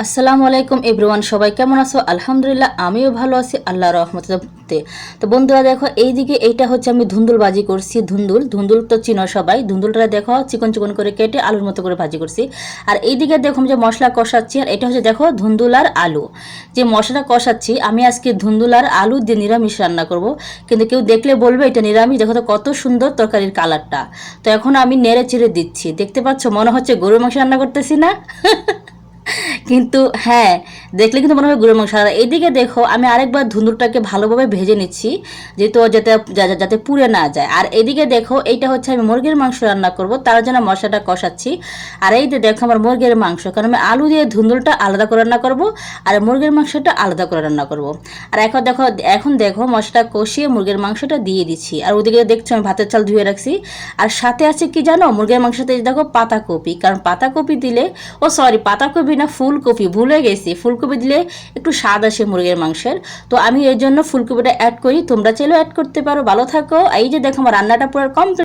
আসসালামু আলাইকুম এভরিওয়ান, সবাই কেমন আছো? আলহামদুলিল্লাহ, আমিও ভালো আছি আল্লাহর রহমতে। তো বন্ধুরা দেখো, এইদিকে এইটা হচ্ছে আমি ধুন্দুল ভাজি করছি। ধুন্দুল ধুন্দুল তো চিনো সবাই। ধুন্দুলটা দেখো চিকন চিকন করে কেটে আলুর মতো করে ভাজি করছি। আর এইদিকে দেখো আমি যে মশলা কষাচ্ছি, আর এটা হচ্ছে দেখো ধুন্দুল আর আলু। যে মশলাটা কষাচ্ছি আমি আজকে ধুন্দুল আর আলু দিয়ে নিরামিষ রান্না করব। কিন্তু কেউ দেখলে বলবে এটা নিরামিষ। দেখো তো কত সুন্দর তরকারির কালারটা। তো এখন আমি নেড়ে চেড়ে দিচ্ছি, দেখতে পাচ্ছ মনে হচ্ছে গরুর মাংস রান্না করতেছি না? কিন্তু হ্যাঁ, দেখলে কিন্তু মনে হয় গরুর মাংস। আর এইদিকে দেখো আমি আরেকবার ধুন্দুরটাকে ভালোভাবে ভেজে নিচ্ছি, যেহেতু যাতে যাতে পুড়ে না যায়। আর এদিকে দেখো এইটা হচ্ছে আমি মুরগির মাংস রান্না করব, তার জন্য মশলাটা কষাচ্ছি। আর এই যে দেখো আমার মুরগির মাংস, কারণ আমি আলু দিয়ে ধুন্দুলটা আলাদা করে রান্না করব, আর মুরগির মাংসটা আলাদা করে রান্না করব। আর এখন দেখো মশলাটা কষিয়ে মুরগির মাংসটা দিয়ে দিচ্ছি। আর ওদিকে দেখছো আমি ভাতের চাল ধুয়ে রাখছি। আর সাথে আছে কি জানো, মুরগির মাংসতে দেখো পাতাকপি, কারণ পাতাকপি দিলে, ও সরি পাতাকপি না ফুলকপি, ভুলে গেছি। ফুলকপি দিলে একটু স্বাদ আসে মুরগির মাংসের। তো আমি এর জন্য ফুলকপিটা অ্যাড করি, তোমরা চাইলেও অ্যাড করতে পারো। ভালো থাকো। এই যে দেখো আমার রান্নাটা পুরো কমপ্লিট।